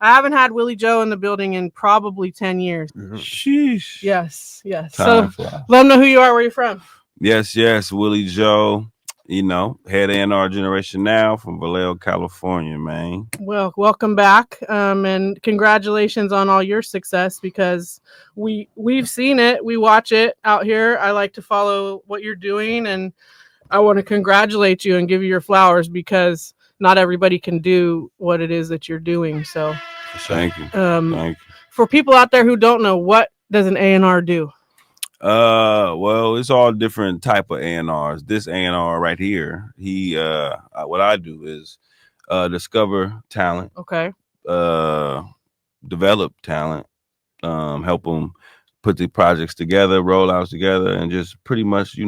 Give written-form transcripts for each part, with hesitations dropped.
I haven't had Willie Joe in the building in probably 10 years. Sheesh. Yes. Time So flies. let them know who you are, where you're from. Yes, Willie Joe. Head in our generation now from Vallejo, California, man. Well, welcome back, and congratulations on all your success, because we've seen it, we watch it out here. I like to follow what you're doing, and I want to congratulate you and give you your flowers, because not everybody can do what it is that you're doing. So, Thank you. For people out there who don't know, what does an A&R do? Well, it's all different type of A&Rs. This A&R right here, what I do is discover talent, Okay. develop talent, help them put the projects together, rollouts together, and just pretty much,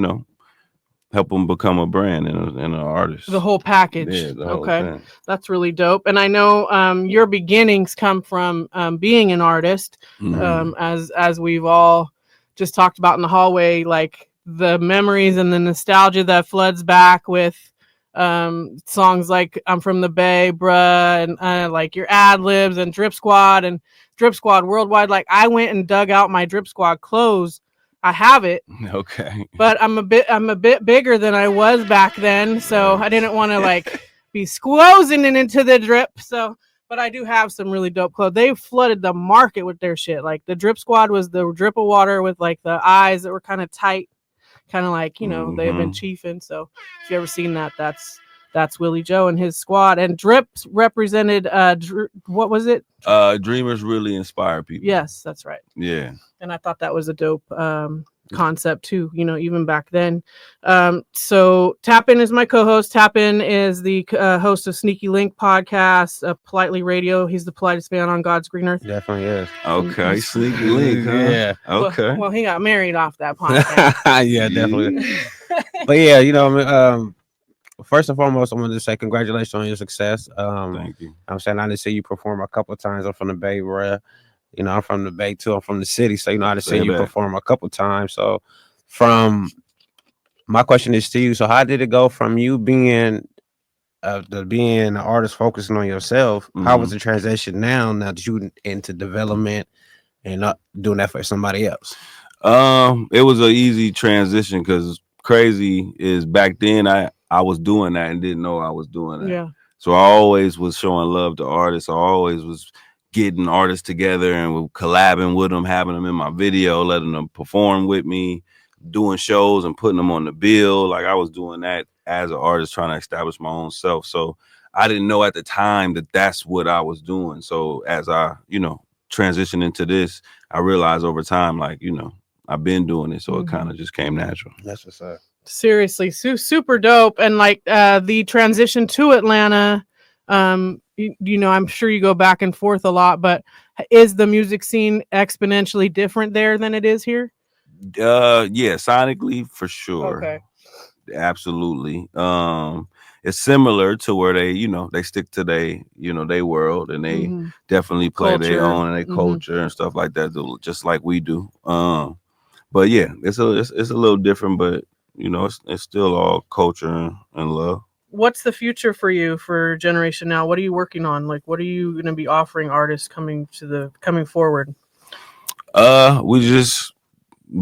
help them become a brand and an artist. The whole package. Yeah, the whole okay. thing. That's really dope. And I know your beginnings come from being an artist, as we've all just talked about in the hallway, like the memories and the nostalgia that floods back with songs like I'm from the Bay, bruh, and like your ad libs and Drip Squad Worldwide. Like, I went and dug out my Drip Squad clothes. I have it. Okay. But I'm a bit bigger than I was back then, so I didn't want to like be squozing it into the drip. So, but I do have some really dope clothes. They flooded the market with their shit. Like, the Drip Squad was the drip of water with like the eyes that were kind of tight, kind of like, they have been chiefing. So if you ever seen that, that's Willie Joe and his squad. And Drip represented what was it? Dreamers really inspire people. Yes, that's right. Yeah. And I thought that was a dope concept too, even back then. So Tapin is my co-host. Tapin is the host of Sneaky Link podcast, Politely Radio. He's the politest man on God's green earth. Definitely is. Okay, Sneaky Link, huh? Yeah. Okay. Well, he got married off that podcast. Yeah, definitely. But yeah, first and foremost, I wanted to say congratulations on your success. Thank you. I'm saying I didn't see you perform a couple of times. I'm from the Bay Area. I'm from the Bay too. I'm from the city, so I didn't see you perform a couple of times. So, my question is to you. So, how did it go from you being an artist focusing on yourself? Mm-hmm. How was the transition now that you into development and not doing that for somebody else? It was an easy transition, because crazy is back then I was doing that and didn't know I was doing that. Yeah. So I always was showing love to artists. I always was getting artists together and collabing with them, having them in my video, letting them perform with me, doing shows and putting them on the bill. Like, I was doing that as an artist, trying to establish my own self. So I didn't know at the time that that's what I was doing. So as I, transitioned into this, I realized over time, like, I've been doing it. So it kind of just came natural. That's what's up. Seriously, super dope. And like the transition to Atlanta, I'm sure you go back and forth a lot, but is the music scene exponentially different there than it is here? Yeah, sonically for sure. Okay. Absolutely. It's similar to where they stick to their world, and they definitely play their own and their culture and stuff like that, just like we do. But yeah, it's a little different, but it's still all culture and love. What's the future for you for Generation Now? What are you working on? Like, what are you going to be offering artists coming forward? We just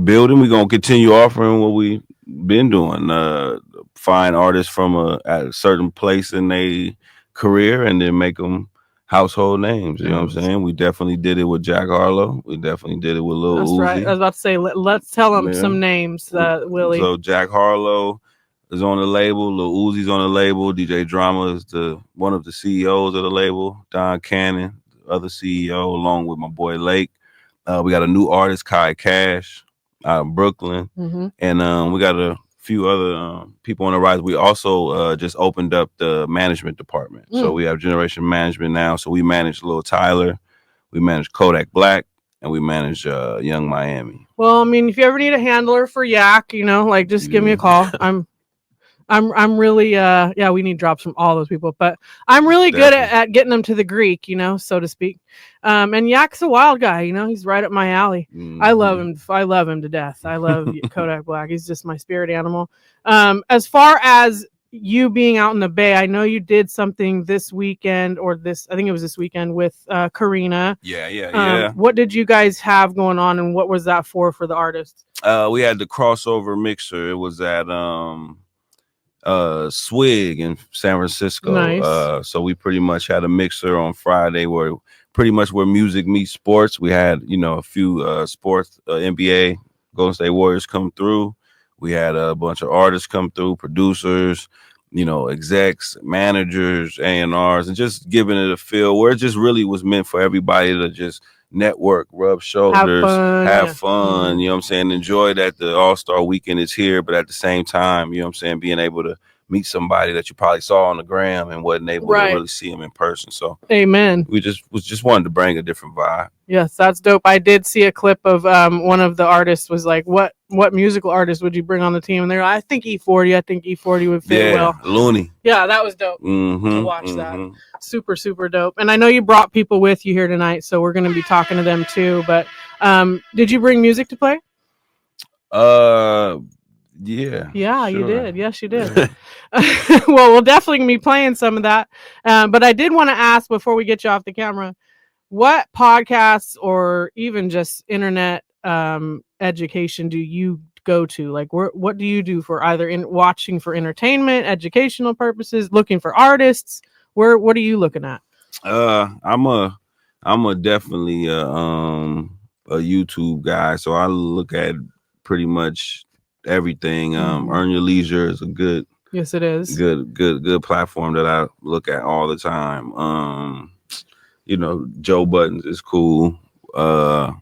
building. We're going to continue offering what we've been doing. Find artists from a certain place in their career and then make them household names. You know what I'm saying? We definitely did it with Jack Harlow. We definitely did it with Lil Uzi. That's right. I was about to say, let's tell them some names, Willie. So Jack Harlow is on the label. Lil Uzi's on the label. DJ Drama is one of the CEOs of the label. Don Cannon, the other CEO, along with my boy Lake. We got a new artist, Kai Cash, out of Brooklyn. And we got a few other people on the rise. We also just opened up the management department. So we have Generation Management now. So we manage Lil Tyler, we manage Kodak Black, and we manage Young Miami. Well, I mean, if you ever need a handler for Yak, just give me a call. I'm really we need drops from all those people, but I'm really good at getting them to the Greek, so to speak. And Yak's a wild guy, he's right up my alley. I love him. I love him to death. I love Kodak Black. He's just my spirit animal. As far as you being out in the Bay, I know you did something this weekend I think it was this weekend with Karina. Yeah. What did you guys have going on, and what was that for the artists? We had the crossover mixer. It was at Swig in San Francisco. Nice. So we pretty much had a mixer on Friday where music meets sports. We had, a few sports, NBA, Golden State Warriors come through. We had a bunch of artists come through, producers, execs, managers, A&Rs, and just giving it a feel where it just really was meant for everybody to just network, rub shoulders, have fun, you know what I'm saying? Enjoy that the All-Star weekend is here, but at the same time, you know what I'm saying, being able to meet somebody that you probably saw on the gram and wasn't able to really see them in person. So amen. We just wanted to bring a different vibe. Yes, that's dope. I did see a clip of one of the artists was like, what musical artist would you bring on the team? And they're like, I think E40. I think E40 would fit well. Looney. Yeah, that was dope to watch that. Super, super dope. And I know you brought people with you here tonight, so we're going to be talking to them too. But did you bring music to play? Yeah. Yeah, sure. You did. Yes, you did. Well, we'll definitely be playing some of that. But I did want to ask before we get you off the camera, what podcasts or even just internet education do you go to? Like, what do you do for either watching for entertainment, educational purposes, looking for artists? What are you looking at? I'm a definitely a YouTube guy, so I look at pretty much everything. Earn Your Leisure is a good, yes, it is good platform that I look at all the time. Joe Buttons is cool. $1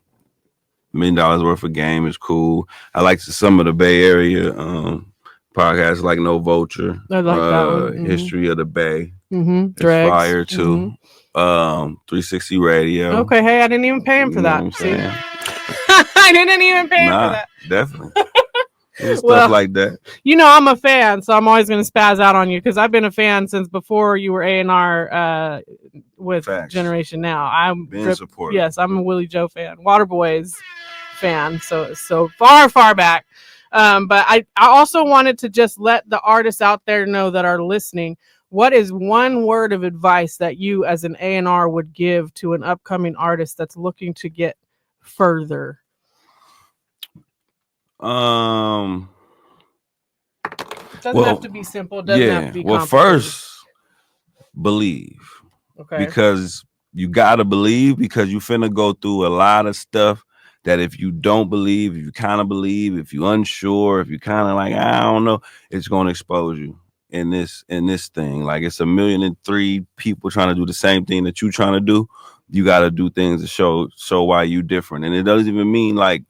Million Worth of Game is cool. I like some of the Bay Area podcasts like No Vulture. I like that one. History of the Bay. It's Dregs. fire too. 360 Radio. Okay, hey, I didn't even pay him for that. I didn't even pay him for that. Definitely. Stuff like that. I'm a fan, so I'm always going to spaz out on you because I've been a fan since before you were A&R with Facts. Generation Now. I'm supportive. Yes, I'm a Willie Joe fan, Waterboys fan. So far back. But I also wanted to just let the artists out there know that are listening. What is one word of advice that you as an A&R would give to an upcoming artist that's looking to get further? Doesn't have to be simple. Doesn't have to be complicated. Well, first, believe. Okay. Because you gotta believe, because you finna go through a lot of stuff that if you don't believe, if you kind of believe, if you're unsure, if you kind of like, I don't know, it's gonna expose you in this thing. Like, it's 1,000,003 people trying to do the same thing that you're trying to do. You gotta do things to show why you different. And it doesn't even mean like,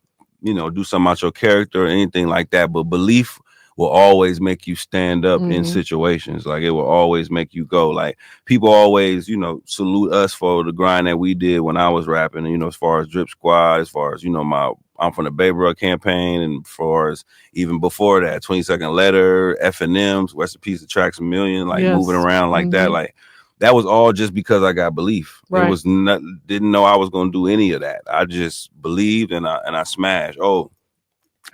do something about your character or anything like that. But belief will always make you stand up in situations. Like, it will always make you go. Like, people always, salute us for the grind that we did when I was rapping. And, as far as Drip Squad, as far as, I'm from the Baby Bro campaign. And as far as even before that, 22nd Letter, F&M's, Rest in Peace of Tracks a Million, like moving around like that. Like, that was all just because I got belief. Right. It was didn't know I was gonna do any of that. I just believed and I smashed. Oh,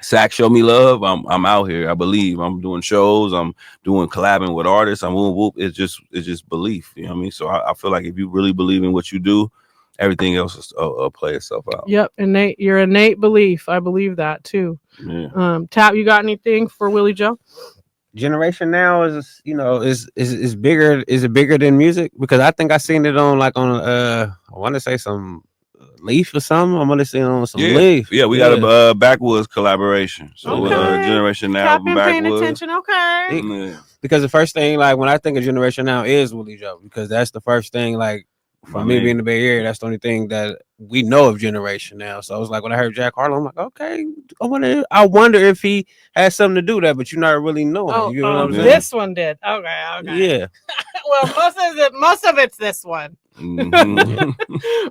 Sac show me love. I'm out here. I believe. I'm doing shows. I'm doing collabing with artists. I'm whoop. It's just belief. You know what I mean? So I feel like if you really believe in what you do, everything else will play itself out. Yep, your innate belief. I believe that too. Yeah. Tap, you got anything for Willie Joe? Generation Now is is bigger. Is it bigger than music? Because I think I seen it on I want to say some Leaf or something. I'm gonna say on some Leaf. Yeah, we got a Backwoods collaboration. So Generation Now, Backwoods. Paying attention. Okay. Yeah. Because the first thing, like when I think of Generation Now, is Willie Joe. Because that's the first thing, like for me being in the Bay Area, that's the only thing that we know of Generation Now. So I was like, when I heard Jack Harlow, I'm like, okay, I wonder if he has something to do with that, but you're not really knowing. You know what I'm saying? This one did. Okay. Yeah. Well, most of it's this one.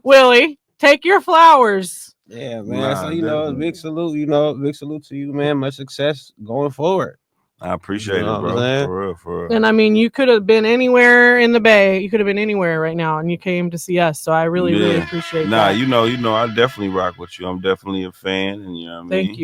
Willie, take your flowers. Yeah, man. So big salute. Big salute to you, man. Much success going forward. I appreciate it, bro. For real. And I mean, you could have been anywhere in the Bay. You could have been anywhere right now, and you came to see us. So I really appreciate that. I definitely rock with you. I'm definitely a fan, and you know what I mean? Thank you.